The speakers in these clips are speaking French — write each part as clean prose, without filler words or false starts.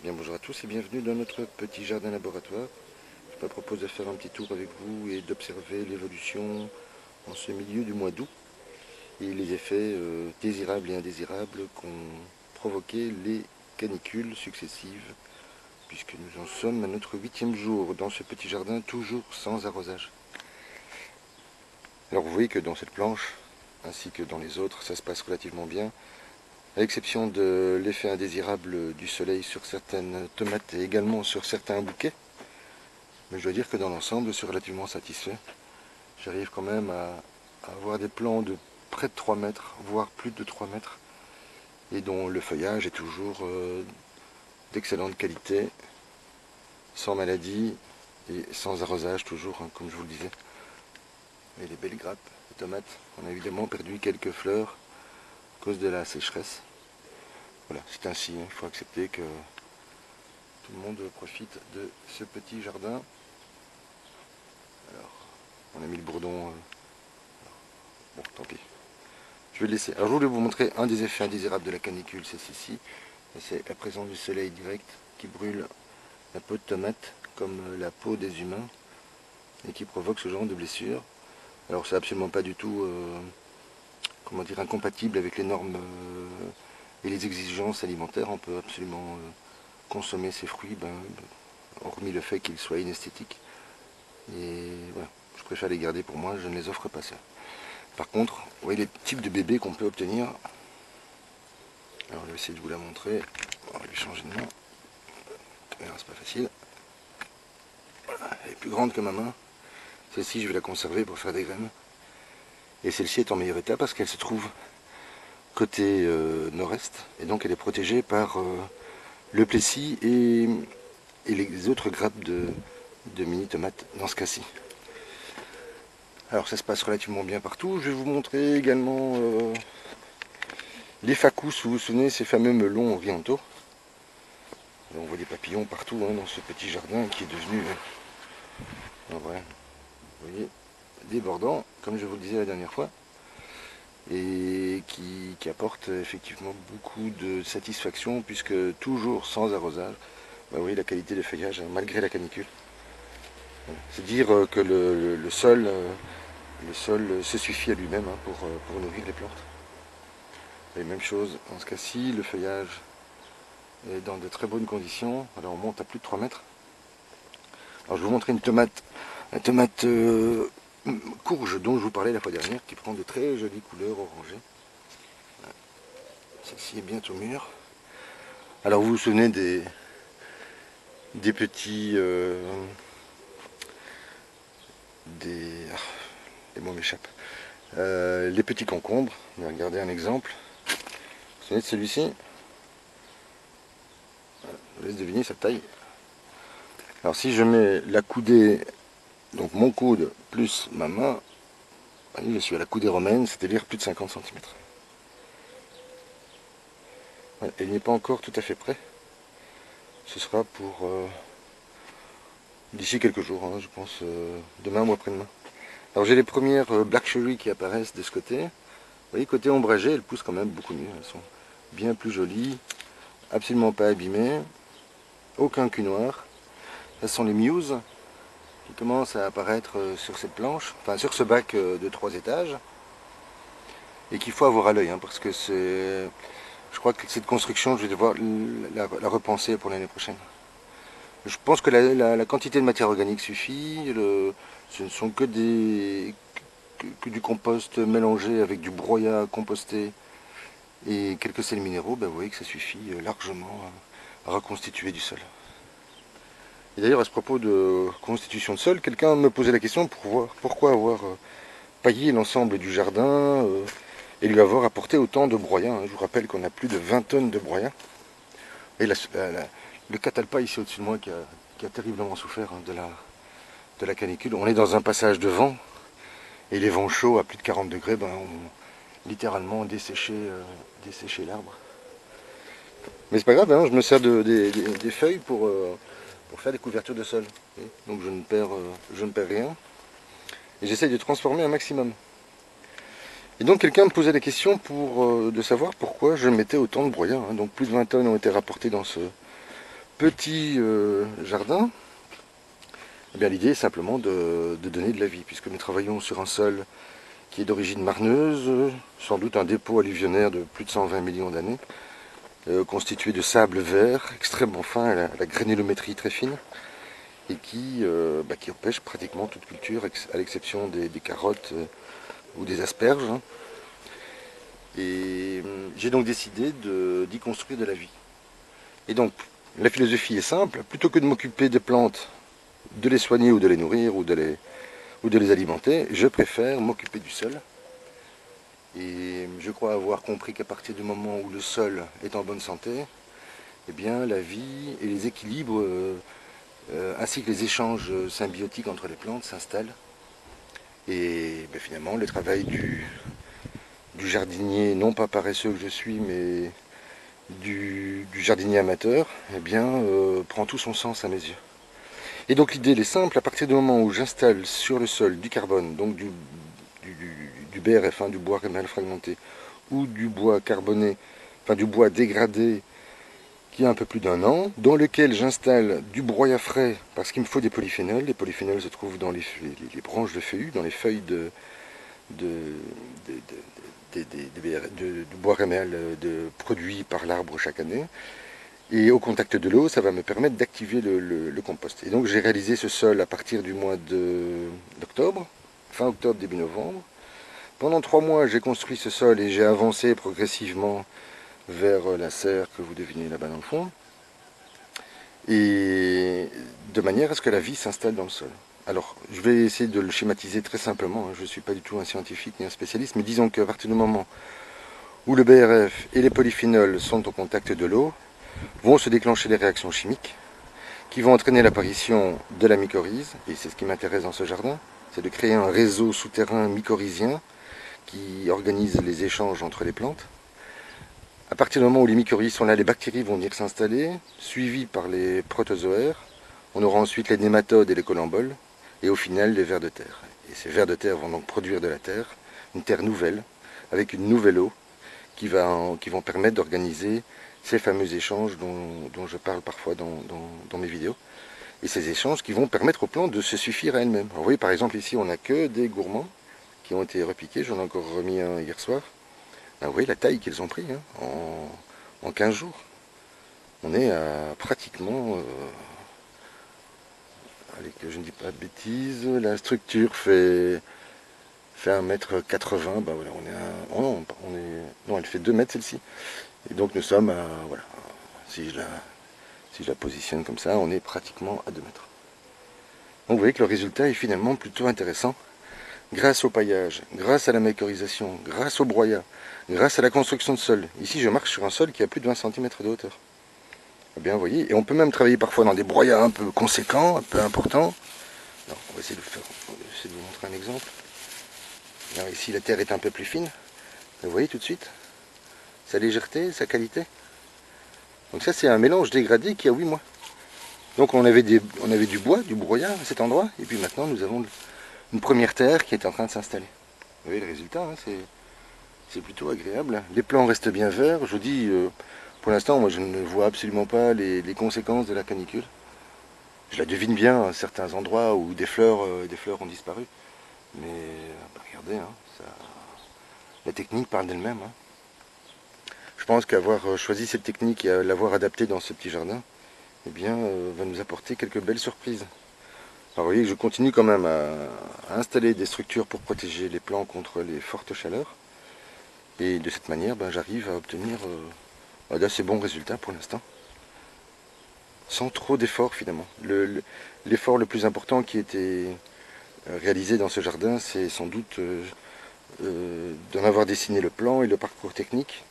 Bien, bonjour à tous et bienvenue dans notre petit jardin laboratoire. Je me propose de faire un petit tour avec vous et d'observer l'évolution en ce milieu du mois d'août et les effets désirables et indésirables qu'ont provoqué les canicules successives, puisque nous en sommes à notre 8e jour dans ce petit jardin, toujours sans arrosage. Alors vous voyez que dans cette planche, ainsi que dans les autres, ça se passe relativement bien, à l'exception de l'effet indésirable du soleil sur certaines tomates et également sur certains bouquets. Mais je dois dire que dans l'ensemble, je suis relativement satisfait. J'arrive quand même à avoir des plants de près de 3 mètres, voire plus de 3 mètres, et dont le feuillage est toujours d'excellente qualité, sans maladie et sans arrosage toujours, hein, comme je vous le disais. Et les belles grappes de tomates, on a évidemment perdu quelques fleurs à cause de la sécheresse. Voilà, c'est ainsi, hein, il faut accepter que tout le monde profite de ce petit jardin. Alors, on a mis le bourdon, bon, tant pis. Je vais le laisser. Alors je voulais vous montrer un des effets indésirables de la canicule, c'est ceci. C'est la présence du soleil direct qui brûle la peau de tomate comme la peau des humains et qui provoque ce genre de blessure. Alors c'est absolument pas du tout comment dire, incompatible avec les normes et les exigences alimentaires. On peut absolument consommer ces fruits, hormis le fait qu'ils soient inesthétiques. Et voilà, je préfère les garder pour moi, je ne les offre pas ça. Par contre, vous voyez les types de bébés qu'on peut obtenir. Alors je vais essayer de vous la montrer. On va lui changer de main. C'est pas facile. Voilà, elle est plus grande que ma main. Celle-ci, je vais la conserver pour faire des graines. Et celle-ci est en meilleur état parce qu'elle se trouve côté nord-est. Et donc elle est protégée par le plessis et les autres grappes de mini-tomates dans ce cas-ci. Alors ça se passe relativement bien partout. Je vais vous montrer également les facous, vous vous souvenez, ces fameux melons orientaux. On voit des papillons partout hein, dans ce petit jardin qui est devenu, en vrai, vous voyez, débordant, comme je vous le disais la dernière fois, et qui apporte effectivement beaucoup de satisfaction puisque toujours sans arrosage, vous voyez la qualité de feuillage malgré la canicule. C'est dire que le sol se suffit à lui-même hein, pour nourrir les plantes. Et même chose dans ce cas-ci, le feuillage est dans de très bonnes conditions. Alors on monte à plus de 3 mètres. Alors je vais vous montrer une tomate courge dont je vous parlais la fois dernière, qui prend de très jolies couleurs orangées. Celle-ci est bientôt mûre. Alors vous vous souvenez des petits... les mots m'échappent. Les petits concombres. On va regarder un exemple. Vous vous souvenez de celui-ci? Je vous laisse deviner sa taille. Alors si je mets la coudée, donc mon coude plus ma main, je suis à la coudée romaine, c'est-à-dire plus de 50 cm. Ouais, il n'est pas encore tout à fait prêt. Ce sera pour d'ici quelques jours, hein, je pense demain ou après-demain. Alors j'ai les premières Black Cherry qui apparaissent de ce côté. Vous voyez, côté ombragé, elles poussent quand même beaucoup mieux. Elles sont bien plus jolies, absolument pas abîmées, aucun cul noir. Ce sont les Muse qui commencent à apparaître sur cette planche, enfin sur ce bac de 3 étages. Et qu'il faut avoir à l'œil, hein, parce que c'est... Je crois que cette construction, je vais devoir la repenser pour l'année prochaine. Je pense que la quantité de matière organique suffit. Ce ne sont que du compost mélangé avec du broyat composté et quelques sels minéraux. Ben vous voyez que ça suffit largement à reconstituer du sol. Et d'ailleurs, à ce propos de constitution de sol, quelqu'un me posait la question pourquoi avoir paillé l'ensemble du jardin et lui avoir apporté autant de broyat. Je vous rappelle qu'on a plus de 20 tonnes de broyat. Et le catalpa ici au-dessus de moi qui a terriblement souffert hein, de la canicule. On est dans un passage de vent et les vents chauds à plus de 40 degrés ont littéralement desséché l'arbre. Mais c'est pas grave, hein, je me sers des feuilles pour faire des couvertures de sol. Donc je ne perds rien. Et j'essaye de transformer un maximum. Et donc quelqu'un me posait la question de savoir pourquoi je mettais autant de broyat. Hein. Donc plus de 20 tonnes ont été rapportées dans petit jardin, eh bien l'idée est simplement de donner de la vie, puisque nous travaillons sur un sol qui est d'origine marneuse, sans doute un dépôt alluvionnaire de plus de 120 millions d'années, constitué de sable vert extrêmement fin, à la granulométrie très fine, et qui empêche pratiquement toute culture, à l'exception des carottes ou des asperges. Et j'ai donc décidé d'y construire de la vie. Et donc, la philosophie est simple, plutôt que de m'occuper des plantes, de les soigner ou de les nourrir ou de les alimenter, je préfère m'occuper du sol. Et je crois avoir compris qu'à partir du moment où le sol est en bonne santé, eh bien la vie et les équilibres ainsi que les échanges symbiotiques entre les plantes s'installent. Et finalement, le travail du jardinier, non pas paresseux que je suis, mais du jardinier amateur, eh bien, prend tout son sens à mes yeux. Et donc l'idée elle est simple, à partir du moment où j'installe sur le sol du carbone, donc du BRF, du bois rémal fragmenté, ou du bois carboné, enfin du bois dégradé qui a un peu plus d'1 an, dans lequel j'installe du broyat frais, parce qu'il me faut des polyphénols. Les polyphénols se trouvent dans les branches de feuillus, dans les feuilles de bois rémal produits par l'arbre chaque année. Et au contact de l'eau, ça va me permettre d'activer le compost. Et donc j'ai réalisé ce sol à partir du mois d'octobre, fin octobre, début novembre. Pendant 3 mois, j'ai construit ce sol et j'ai avancé progressivement vers la serre que vous devinez là-bas dans le fond. Et de manière à ce que la vie s'installe dans le sol. Alors, je vais essayer de le schématiser très simplement. Je ne suis pas du tout un scientifique ni un spécialiste, mais disons qu'à partir du moment où le BRF et les polyphénols sont au contact de l'eau, vont se déclencher des réactions chimiques qui vont entraîner l'apparition de la mycorhize, et c'est ce qui m'intéresse dans ce jardin, c'est de créer un réseau souterrain mycorhizien qui organise les échanges entre les plantes. À partir du moment où les mycorhizes sont là, les bactéries vont venir s'installer, suivies par les protozoaires. On aura ensuite les nématodes et les colamboles, et au final les vers de terre. Et ces vers de terre vont donc produire de la terre, une terre nouvelle, avec une nouvelle eau, qui vont permettre d'organiser ces fameux échanges dont je parle parfois dans mes vidéos. Et ces échanges qui vont permettre aux plantes de se suffire à elles-mêmes. Vous voyez par exemple ici on n'a que des gourmands qui ont été repiqués, j'en ai encore remis un hier soir. Là, vous voyez la taille qu'ils ont pris en 15 jours. On est à pratiquement, allez que je ne dis pas de bêtises, la structure fait 1,80 m, bah voilà, non, elle fait 2 mètres celle-ci. Et donc nous sommes à, voilà, si je la positionne comme ça, on est pratiquement à 2 mètres. Donc vous voyez que le résultat est finalement plutôt intéressant. Grâce au paillage, grâce à la mycorhisation, grâce au broyat, grâce à la construction de sol. Ici je marche sur un sol qui a plus de 20 cm de hauteur. Eh bien vous voyez, et on peut même travailler parfois dans des broyats un peu conséquents, un peu importants. Alors, on va essayer de vous montrer un exemple. Alors, ici la terre est un peu plus fine. Vous voyez tout de suite sa légèreté, sa qualité. Donc ça c'est un mélange dégradé qui a 8 mois. Donc on avait du bois, du broyat à cet endroit, et puis maintenant nous avons une première terre qui est en train de s'installer. Vous voyez le résultat, hein, c'est plutôt agréable. Les plants restent bien verts. Je vous dis, pour l'instant, moi je ne vois absolument pas les conséquences de la canicule. Je la devine bien à certains endroits où des fleurs ont disparu. Mais regardez, hein, la technique parle d'elle-même. Hein. Je pense qu'avoir choisi cette technique et à l'avoir adaptée dans ce petit jardin, eh bien, va nous apporter quelques belles surprises. Alors vous voyez que je continue quand même à installer des structures pour protéger les plants contre les fortes chaleurs. Et de cette manière, j'arrive à obtenir d'assez bons résultats pour l'instant. Sans trop d'efforts finalement. L'effort le plus important qui a été réalisé dans ce jardin, c'est sans doute d'en avoir dessiné le plan et le parcours technique,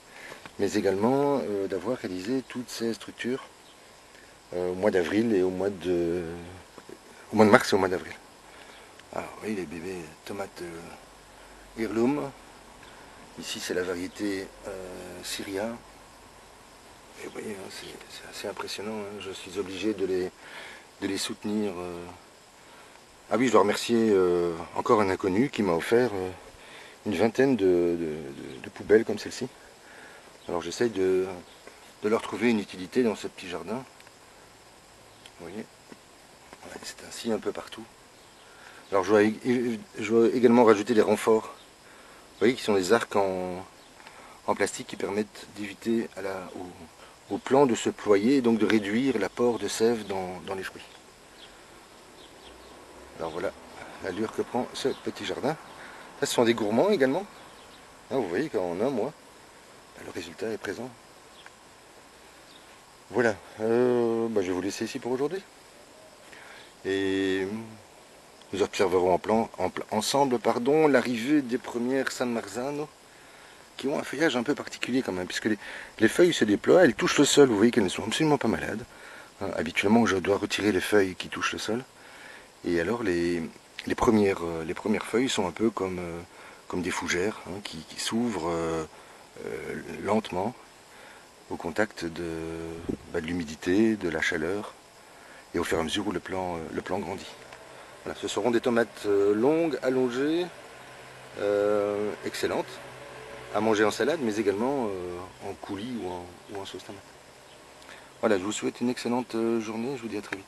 mais également d'avoir réalisé toutes ces structures au mois d'avril et au mois de mars et au mois d'avril. Alors oui, les bébés tomates heirloom. Ici c'est la variété Syria. Et vous voyez, hein, c'est assez impressionnant. Hein. Je suis obligé de les soutenir. Ah oui, je dois remercier encore un inconnu qui m'a offert une vingtaine de poubelles comme celle-ci. Alors j'essaye de leur trouver une utilité dans ce petit jardin. Vous voyez, voilà, c'est ainsi un peu partout. Alors je vais également rajouter des renforts, vous voyez, qui sont des arcs en plastique qui permettent d'éviter au plant de se ployer et donc de réduire l'apport de sève dans les fruits. Alors voilà l'allure que prend ce petit jardin. Là, ce sont des gourmands également. Hein, vous voyez qu'en un mois, le résultat est présent. Voilà, je vais vous laisser ici pour aujourd'hui. Et nous observerons ensemble l'arrivée des premières San Marzano qui ont un feuillage un peu particulier quand même, puisque les feuilles se déploient, elles touchent le sol, vous voyez qu'elles ne sont absolument pas malades. Hein, habituellement, je dois retirer les feuilles qui touchent le sol. Et alors, les premières feuilles sont un peu comme des fougères hein, qui s'ouvrent lentement au contact de l'humidité, de la chaleur, et au fur et à mesure où le plant grandit. Voilà, ce seront des tomates longues, allongées, excellentes, à manger en salade, mais également en coulis ou en sauce tomate. Voilà, je vous souhaite une excellente journée, je vous dis à très vite.